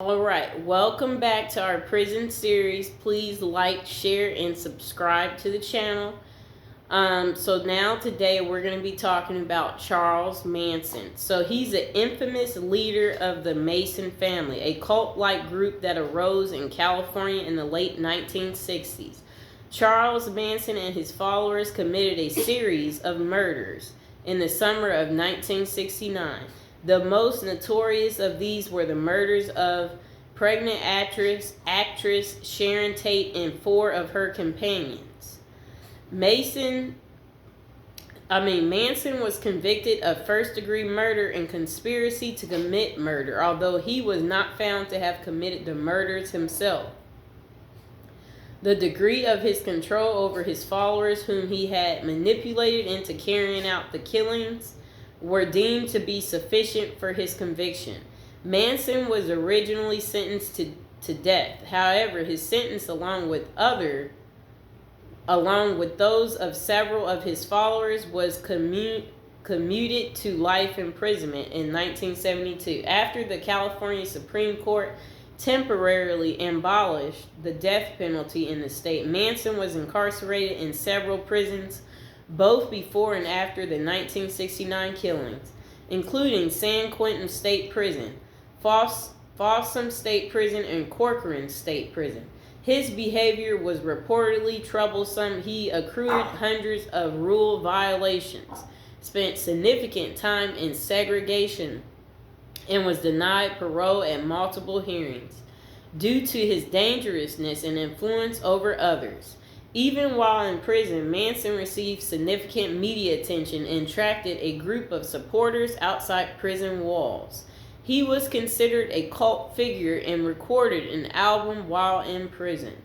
All right, welcome back to our prison series. Please like, share, and subscribe to the channel. So now today we're going to be talking about Charles Manson. So he's an infamous leader of the Manson family, a cult-like group that arose in California in the late 1960s. Charles Manson and his followers committed a series of murders in the summer of 1969. The most notorious of these were the murders of pregnant actress Sharon Tate and 4 of her companions. Manson was convicted of first-degree murder and conspiracy to commit murder, although he was not found to have committed the murders himself. The degree of his control over his followers, whom he had manipulated into carrying out the killings, were deemed to be sufficient for his conviction. Manson was originally sentenced to death. However, his sentence, along with those of several of his followers, was commuted to life imprisonment in 1972 after the California Supreme Court temporarily abolished the death penalty in the state. Manson was incarcerated in several prisons both before and after the 1969 killings, including San Quentin State Prison, Folsom State Prison, and Corcoran State Prison. His behavior was reportedly troublesome. He accrued hundreds of rule violations, spent significant time in segregation, and was denied parole at multiple hearings due to his dangerousness and influence over others. Even while in prison, Manson received significant media attention and attracted a group of supporters outside prison walls. He was considered a cult figure and recorded an album while in prison.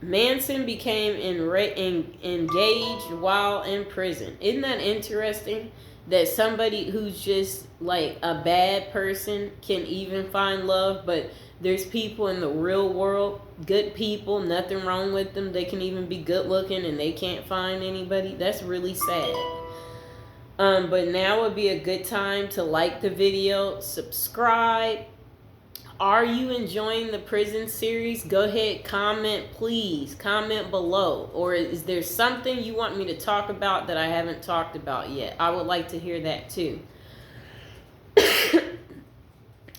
Manson became engaged while in prison. Isn't that interesting? That somebody who's just like a bad person can even find love, but there's people in the real world, good people, nothing wrong with them. They can even be good looking and they can't find anybody. That's really sad. But now would be a good time to like the video, subscribe. Are you enjoying the prison series? Go ahead, comment, please. Comment below. Or is there something you want me to talk about that I haven't talked about yet? I would like to hear that too.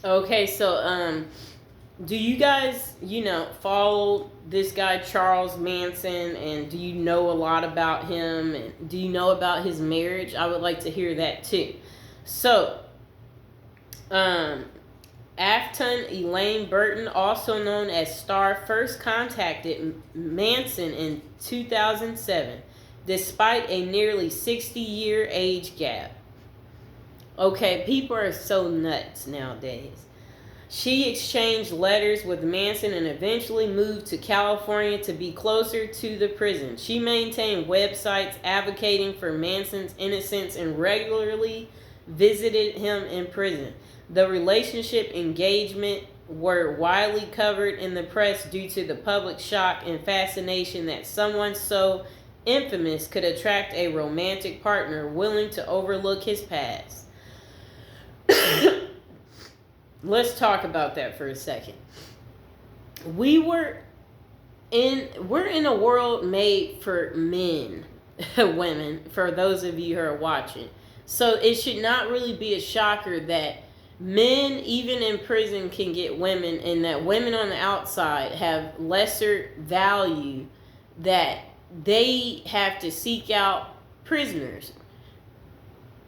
Okay, so do you guys, follow this guy Charles Manson, and do you know a lot about him, and do you know about his marriage? I would like to hear that too. So, Afton Elaine Burton, also known as Star, first contacted Manson in 2007, despite a nearly 60-year age gap. Okay, people are so nuts nowadays. She exchanged letters with Manson and eventually moved to California to be closer to the prison. She maintained websites advocating for Manson's innocence and regularly visited him in prison. The relationship engagement were widely covered in the press due to the public shock and fascination that someone so infamous could attract a romantic partner willing to overlook his past. Let's talk about that for a second. We're in a world made for men, women, for those of you who are watching. So it should not really be a shocker that men, even in prison, can get women, and that women on the outside have lesser value, that they have to seek out prisoners.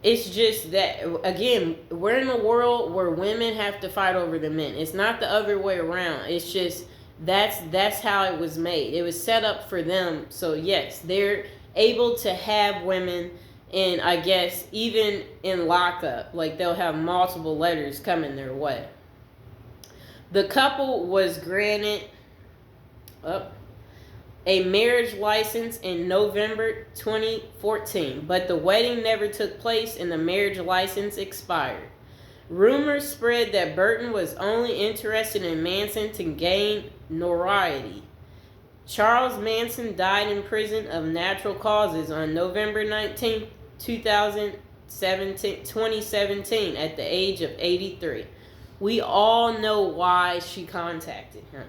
It's just that, again, we're in a world where women have to fight over the men. It's not the other way around. It's just that's how it was made. It was set up for them. So yes, they're able to have women, and I guess even in lockup, like they'll have multiple letters coming their way. The couple was granted a marriage license in November 2014, but the wedding never took place and the marriage license expired. Rumors spread that Burton was only interested in Manson to gain notoriety. Charles Manson died in prison of natural causes on November 19, 2017, at the age of 83. We all know why she contacted him.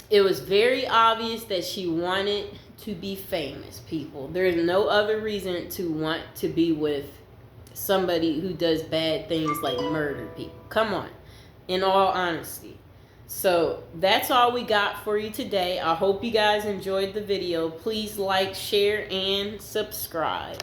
It was very obvious that she wanted to be famous, people. There's no other reason to want to be with somebody who does bad things like murder people. Come on, in all honesty. So that's all we got for you today. I hope you guys enjoyed the video. Please like, share, and subscribe.